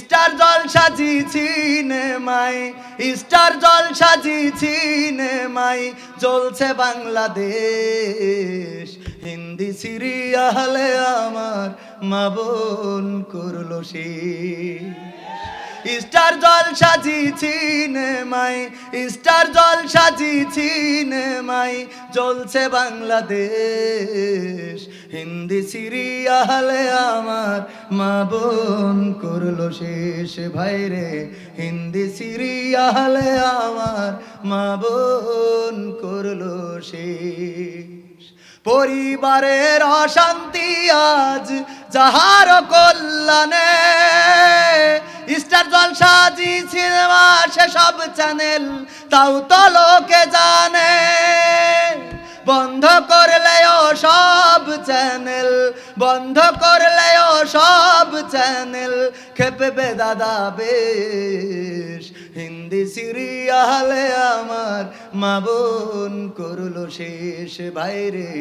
Star জলসা জি সিনেমায়, star জলসা জি সিনেমায় জ্বলছে বাংলাদেশ। হিন্দি সিরিয়ালে আমার মা বোন করলো শেষ। স্টার জলসা জি সিনেমায়, স্টার জলসা জি সিনেমায় জ্বলছে বাংলাদেশ। হিন্দি সিরিয়ালে আমার মা বোন করলো শেষ। ভাইরে হিন্দি সিরিয়ালে আমার মা বোন করলো শেষ। পরিবারের অশান্তি আজ যাহার কল্যাণে, স্টার জলসা জি সিনেমা সেসব চ্যানেল তাও তো লোকে জানে। বন্ধ করলেও সব চ্যানেল, বন্ধ করলেও সব চ্যানেল খেপবে দাদা বেশ। হিন্দি সিরিয়ালে আমার মা বোন করলো শেষ। ভাইরে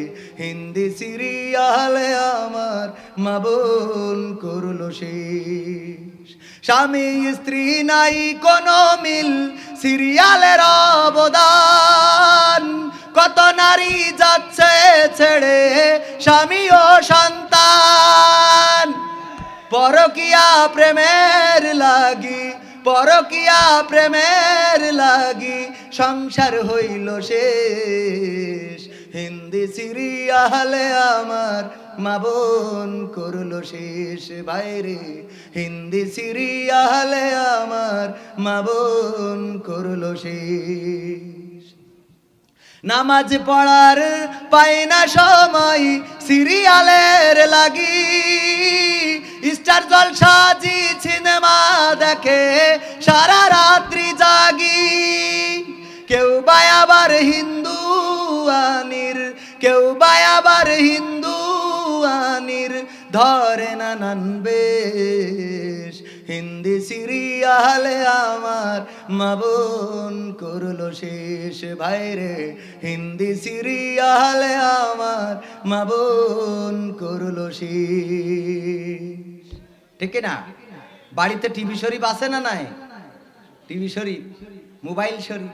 হিন্দি সিরিয়ালে আমার মা বোন করলো শেষ। স্বামী স্ত্রী নাই কোনো মিল, সিরিয়ালের অবদান। কত নারী যাচ্ছে ছেড়ে স্বামী ও সন্তান। পরকিয়া প্রেমের লাগি, পরকিয়া প্রেমের লাগি সংসার হইল শেষ। হিন্দি সিরিয়ালে আমার মা বোন করলো শেষ। বাইরে হিন্দি সিরিয়ালে আমার মা বোন করলো শেষ। নামাজ পড়ার পাই না সময় সিরিয়ালের লাগি, স্টার জলসা জি সিনেমা দেখে সারা রাত্রি জাগি। কেউ বা আবার হিন্দু আনির, কেউ বা আবার হিন্দু আনির ধরে নানান বেশ। হিন্দি সিরিয়ালে আমার মা বোন করলো শেষ। ভাইরে হিন্দি সিরিয়ালে আমার মা বোন করলো শেষ। ঠিক না? বাড়িতে টিভি শরীফ আছে না নাই? টিভি শরীফ, মোবাইল শরীফ,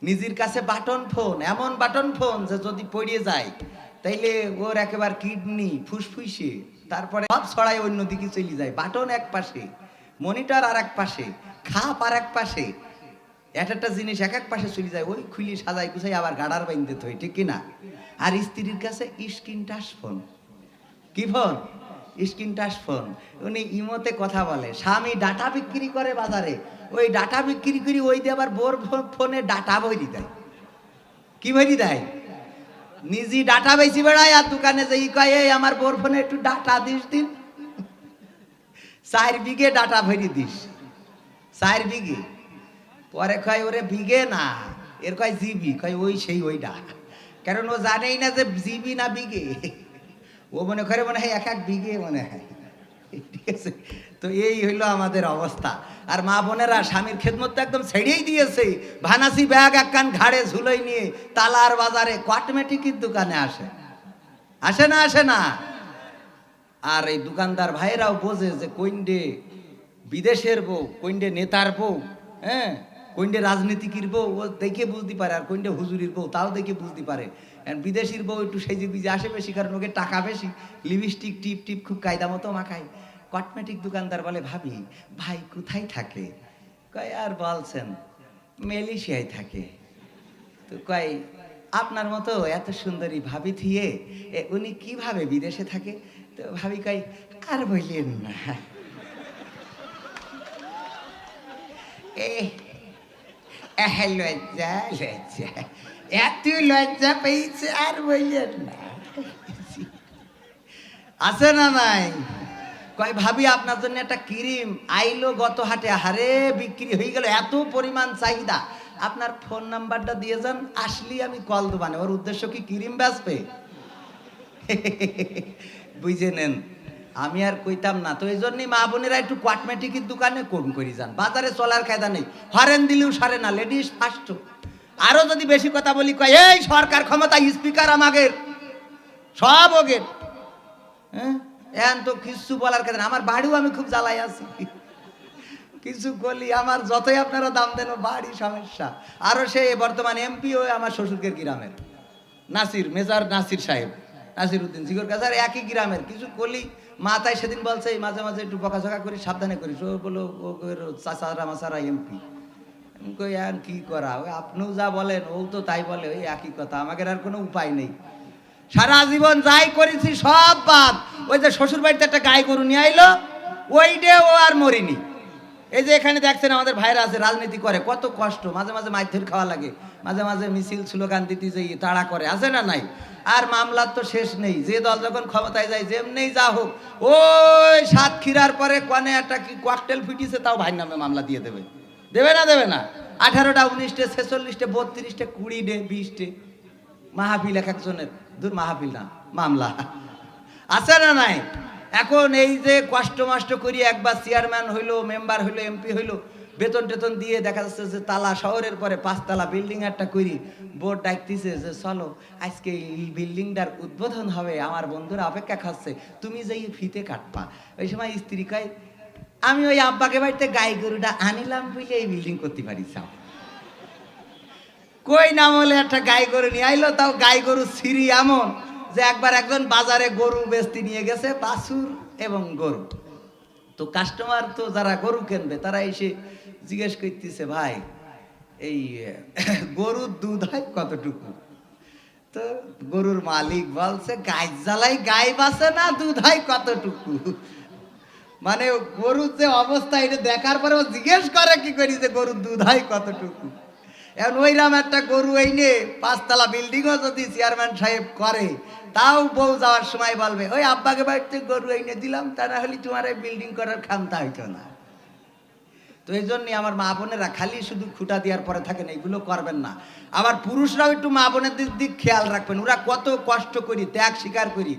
নিজের কাছে বাটন ফোন, এমন বাটন ফোন যে যদি পড়িয়ে যায় তাইলে ওর একেবারে কিডনি ফুসফুসে, তারপরে সব ছড়াই অন্যদিকে চলে যায়। বাটন এক পাশে, মনিটর আর এক পাশে, খাপ আর এক পাশে, একটা জিনিস এক এক পাশে চলে যায়। ওই খুলি সাজাই গুছাই আবার গাড়ার বাইন্দে থই, ঠিক কিনা? আর স্ত্রীর কাছে স্ক্রিন টাচ ফোন। কি ফোন? Screen touch phone. উনি ইমোতে কথা বলে। স্বামী ডাটা বিক্রি করে বাজারে, ওই ডাটা বিক্রি করি ওই দিয়ে আবার বোর ফোনে ডাটা ভরি দেয়। কি ভরি দেয়? নিজে ডাটা বেশি বেড়ায় আর দোকানে যাই কয় এই আমার বোর ফোনে একটু ডাটা দিস দিন। 4 বিঘে ডাটা ভরি দিস, 4 বিঘে। পরে কয় ওরে বিঘে না, এর কয় জিবি। কয় ওই সেই ওইটা, কারণ ও জানেই না যে জিবি না বিঘে। ও মনে করে মনে হয় এক এক বিঘে মনে হয়। ঠিক আছে? তো এই হইলো আমাদের অবস্থা। আর মা বোনেরা স্বামীর খেদমত একদম ছেড়েই দিয়েছে। ভানাসি ব্যাগ এক কান ঘাড়ে ঝুলোই নিয়ে তালার বাজারে কসমেটিকের দোকানে আসে। আসে না? আসে না? আর এই দোকানদার ভাইরাও বোঝে যে কোইন্ডে বিদেশের বউ, কোইন্ডে নেতার বউ, হ্যাঁ, কোইন্ডে রাজনীতিকের বউ, ও দেখে বুঝতে পারে। আর কোইন্ডে হুজুরির বউ, তাও দেখে বুঝতে পারে। বিদেশির বউ একটু সেজে গুজে আসে বেশি, কারণ ওকে টাকা বেশি, লিপস্টিক টিপ টিপ খুব কায়দা মতো মাখায়। কসমেটিক দোকানদার বলে ভাবি ভাই কোথায় থাকে? কয় আর বলছেন মালয়েশিয়ায় থাকে। তো কয় আপনার মতো এত সুন্দরী ভাবি থিয়ে উনি কিভাবে বিদেশে থাকে? তো ভাবি কয় আর বললেন না, লজ্জা লজ্জা, এত লজ্জা পেয়েছে আর বললেন না। আছে না নাই? কয় ভাবি আপনার জন্য একটা ক্রিম আইলো গত হাটে, হারে বিক্রি হয়ে গেল, এত পরিমাণ চাহিদা, আপনার ফোন নাম্বারটা দিয়ে যান, আসলি আমি কল দেবানে। ওর উদ্দেশ্য কি ক্রিম বেচবে? বুঝে নেন। আমি আর কইতাম না। তো এই জন্যই মা বোনেরা একটু কসমেটিকের দোকানে কম করে যান, বাজারে চলার কায়দা নেই। হরেন দিলেও সারে না, লেডিস ফার্স্ট। আরো যদি বেশি কথা বলি কয় এই সরকার ক্ষমতা, স্পিকার আমাদের, সব ওগের। হ্যাঁ, এখন তো কিছু বলার কারণে আমার বাড়িও আমি খুব জ্বালাই আছি। কিছু কলি আমার যতই আপনারা দাম দেন বাড়ি সমস্যা। আরো সে বর্তমান এমপি ওই আমার শ্বশুরকে গ্রামের নাসির মেজর নাসির সাহেব নাসির উদ্দিন জিগর কাছে আর একই গ্রামের কিছু কলি মাথায় সেদিন বলছে মাঝে মাঝে একটু বকাঝকা করি সাবধানে করিস ও বলো চাচারা মাচারা এমপি কই আর কি করা ওই আপনিও যা বলেন ও তো তাই বলে ওই একই কথা আমাদের আর কোনো উপায় নেই সারা জীবন যাই করেছি সব বাদ ওই যে শ্বশুর বাড়িতে একটা গাই গরু নিয়ে আইলো ওইটা ও আর মরিনি এই যে এখানে দেখছেন আমাদের ভাইরা আছে রাজনীতি করে কত কষ্ট মাঝে মাঝে মাইথের খাওয়া লাগে মাঝে মাঝে মিছিল স্লোগান দিতে যে তাড়া করে আছে না নাই আর মামলার তো শেষ নেই যে দল যখন ক্ষমতায় যায় যেমনি যা হোক ওই সাতক্ষীরার পরে কোনে একটা কি ককটেল ফিটিছে তাও ভাই নামে মামলা দিয়ে দেবে দেবে না 18টা 19টে 46টে 32টে 20টে 20টে মাহফিল এক একজনের দূর মাহফিল না মামলা আছে না নাই এখন এই যে কষ্ট মষ্ট করি একবার চেয়ারম্যান হইলো মেম্বার হইলো এমপি হইলো বেতন টেতন দিয়ে দেখা যাচ্ছে যে তালা শহরের পরে 5 তলা বিল্ডিং একটা করি বোর্ড ডাকতেছে যে চলো আজকে এই বিল্ডিংটার উদ্বোধন হবে আমার বন্ধুরা অপেক্ষা খাচ্ছে তুমি যেই ফিতে কাটবা ওই সময় স্ত্রী কয় আমি ওই আব্বাকে বাড়িতে গাই গরুটা আনিলাম বুঝলে এই বিল্ডিং করতে পারি চাও কই নাম হলে একটা গাই গরু নিয়ে আইলো তাও গাই গরু সিঁড়ি এমন যে একবার একজন বাজারে গরু বেচতে নিয়ে গেছে বাছুর এবং গরু তো কাস্টমার তো যারা গরু কিনবে তারা এসে জিজ্ঞেস করতেছে ভাই এই গরুর দুধ হয় কতটুকু তো গরুর মালিক বলছে গাই জ্বালাই গাই বাসে না দুধ হয় কতটুকু মানে গরুর যে অবস্থা এটা দেখার পরেও জিজ্ঞেস করে কি করি যে গরুর দুধ হয় কতটুকু এখন ওইরাম একটা গরু এনে 5 তলা বিল্ডিংও যদি চেয়ারম্যান সাহেব করে তাও বউ যাওয়ার সময় বলবে ওই আব্বাকে বাড়িতে গরু এনে দিলাম তা না হলে তোমার এই বিল্ডিং করার ক্ষমতা হইতো না তো এই জন্যই আমার মা বোনেরা খালি শুধু খুঁটা দেওয়ার পরে থাকেন এইগুলো করবেন না আবার পুরুষরাও একটু মা বোনেদের দিক খেয়াল রাখবেন ওরা কত কষ্ট করি ত্যাগ স্বীকার করি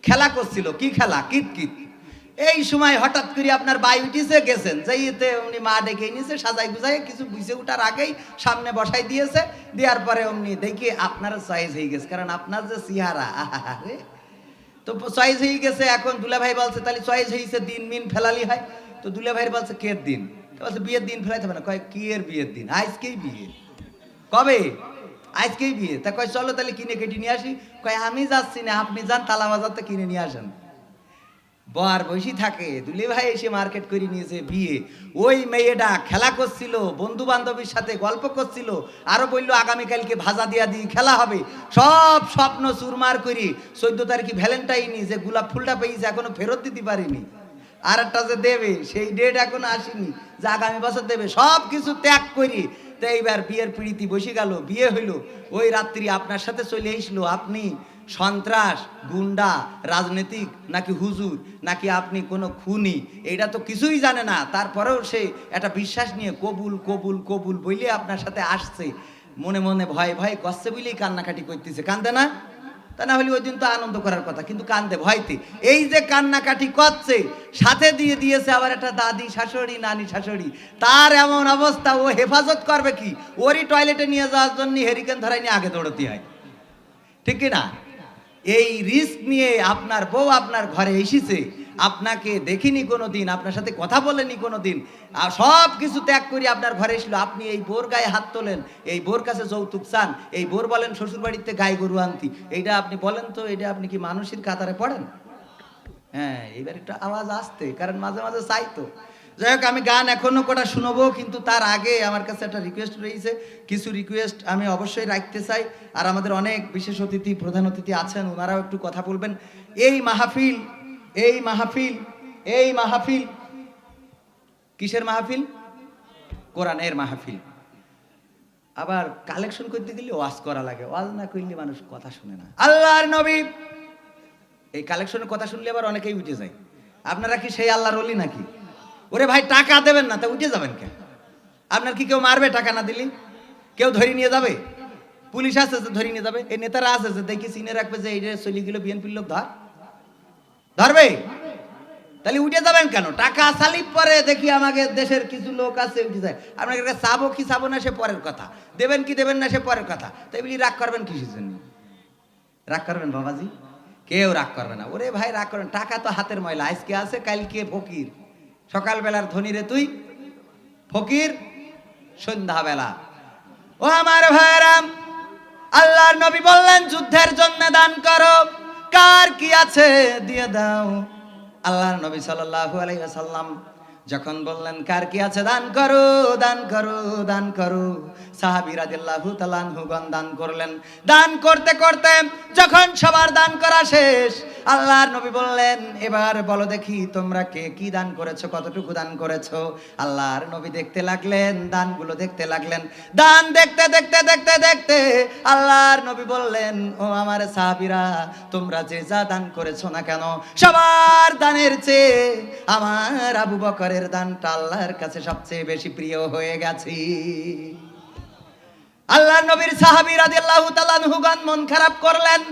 খেলা করছিল কি খেলা কিতকিত এই সময় হঠাৎ করে আপনার বাই উঠিছে গেছেন যাইতে উনি মা ডেকে নিয়েছে সাজাই গুজাই কিছু বুঝে ওঠার আগেই সামনে বসাই দিয়েছে দেওয়ার পরে অমনি দেখি আপনার চয়েস হয়ে গেছে কারণ আপনার যে চেহারা আরে তো চয়েস হয়ে গেছে এখন দুলা ভাই বলছে তাহলে চয়েস হয়েছে দিন মিন ফেলালি হয় তো দুলা ভাই বলছে কের দিন বলছে বিয়ের দিন ফেলাইতে হবে না কয় কি এর বিয়ের দিন আজকেই বিয়ে কবে আজকেই বিয়ে তা কয় চলো তাহলে কিনে কেটে নিয়ে আসি কয় আমি যাচ্ছি না আপনি যান তালা বাজারতে কিনে নিয়ে আসেন বর বসি থাকে দুলে ভাই এসে মার্কেট করে নিয়েছে বিয়ে ওই মেয়েটা খেলা করছিল বন্ধু বান্ধবীর সাথে গল্প করছিল আরো বললো আগামীকালকে ভাজা দিয়া দিয়ে খেলা হবে সব স্বপ্ন চুরমার করি 14 তারিখে ভ্যালেন্টাইনি যে গোলাপ ফুলটা পেয়েছে এখনো ফেরত দিতে পারিনি আর একটা যে দেবে সেই ডেট এখনো আসেনি যে আগামী বছর দেবে সব কিছু ত্যাগ করি তো এইবার বিয়ের পিড়িতি বসে গেল বিয়ে হইলো ওই রাত্রি আপনার সাথে চলে এসলো আপনি সন্ত্রাস গুন্ডা রাজনীতিক নাকি হুজুর নাকি আপনি কোনো খুনি এটা তো কিছুই জানে না তারপরেও সে একটা বিশ্বাস নিয়ে কবুল কবুল কবুল বইলে আপনার সাথে আসছে মনে মনে ভয় ভয় করছে বলেই কান্নাকাটি করতেছে কান্দে না তা না হলে ওই দিন তো আনন্দ করার কথা কিন্তু কান্দে ভয়তে এই যে কান্নাকাটি করছে সাথে দিয়ে দিয়েছে আবার একটা দাদি শাশুড়ি নানি শাশুড়ি তার এমন অবস্থা ও হেফাজত করবে কি ওরই টয়লেটে নিয়ে যাওয়ার জন্য হেরিকেন ধরাই নিয়ে আগে দৌড়তে হয় ঠিক না এই রিস্ক নিয়ে আপনার বউ আপনার ঘরে এসেছে আপনাকে দেখিনি কোনোদিন আপনার সাথে কথা বলেনি কোনোদিন আর সব কিছু ত্যাগ করে আপনার ঘরে এসলো আপনি এই বোর গায়ে হাত তোলেন এই বোর কাছে যৌতুক চান এই বোর বলেন শ্বশুর বাড়িতে গাই গরু আনতি এইটা আপনি বলেন তো এটা আপনি কি মানুষের কাতারে পড়েন হ্যাঁ এবার একটু আওয়াজ আসতে কারণ মাঝে মাঝে চাইতো যাই হোক আমি গান এখনো কটা শুনবো কিন্তু তার আগে আমার কাছে একটা রিকোয়েস্ট রয়েছে কিছু রিকোয়েস্ট আমি অবশ্যই রাখতে চাই আর আমাদের অনেক বিশেষ অতিথি প্রধান অতিথি আছেন ওনারাও একটু কথা বলবেন এই মাহফিল এই মাহফিল এই মাহফিল কিসের মাহফিল কোরআনের মাহফিল আবার কালেকশন করতে গেলে ওয়াজ করা লাগে ওয়াজ না করলে মানুষ কথা শুনে না আল্লাহর নবী এই কালেকশনের কথা শুনলে আবার অনেকেই উঠে যায় আপনারা কি সেই আল্লাহর ওলি নাকি ওরে ভাই টাকা দেবেন না তা উঠে যাবেন কেন আপনার কি কেউ মারবে টাকা না দিলি কেউ ধরে নিয়ে যাবে পুলিশ আছে যে ধরে নিয়ে যাবে এই নেতারা আছে যে দেখি চিনে রাখবে যে এই যে চলে গেল বিএনপির লোক ধরবে তাহলে উঠে যাবেন কেন টাকা সালিপ পরে দেখি আমাদের দেশের কিছু লোক আছে উঠে যায় আপনাকে চাবো কি চাবো না সে পরের কথা দেবেন কি দেবেন না সে পরের কথা তাই বলি রাগ করবেন কিসের জন্য রাগ করবেন বাবাজি কেউ রাগ করবে না ওরে ভাই রাগ করবেন টাকা তো হাতের ময়লা আজকে আছে কালকে ফকির সকালবেলার ধনী রে তুই ফকির সন্ধ্যাবেলা। ও আমার ভাইরাম, আল্লাহর নবী বললেন যুদ্ধের জন্য দান করো, কার কি আছে দিয়ে দাও। আল্লাহর নবী সাল্লাল্লাহু আলাইহি ওয়াসাল্লাম যখন বললেন কার কি আছে দান করো, দান করো, দান করো, সাহাবী রাদিয়াল্লাহু তাআলা আনহুগণ দান করলেন। দান করতে করতে যখন সবার দান করা শেষ, আল্লাহর নবী বললেন এবার বলো দেখি তোমরা কে কি দান করেছো, কতটুকু দান করেছো। আল্লাহর নবী দেখতে লাগলেন, দানগুলো দেখতে লাগলেন। দান দেখতে দেখতে দেখতে দেখতে আল্লাহর নবী বললেন ও আমার সাহাবীরা, তোমরা যে যা দান করেছো না কেন, সবার দানের চেয়ে আমার আবু বকরের দানটা আল্লাহর কাছে সবচেয়ে বেশি প্রিয় হয়ে গেছে। আল্লাহর নবীর সাহাবী রাদিয়াল্লাহু তাআলা আনহুগণ মন খারাপ করলেন।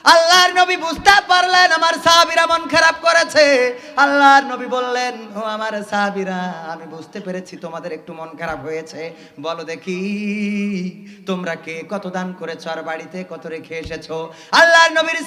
আল্লাহর নবী বুঝতে পারলেন আমার সাহাবীরা মন খারাপ করেছে। আল্লাহর নবী বললেন ও আমার সাহাবীরা, আমি বুঝতে পেরেছি তোমাদের একটু মন খারাপ হয়েছে। বলো দেখি তোমরা কে কত দান করেছো আর বাড়িতে কত রেখে এসেছো। আল্লাহর নবীর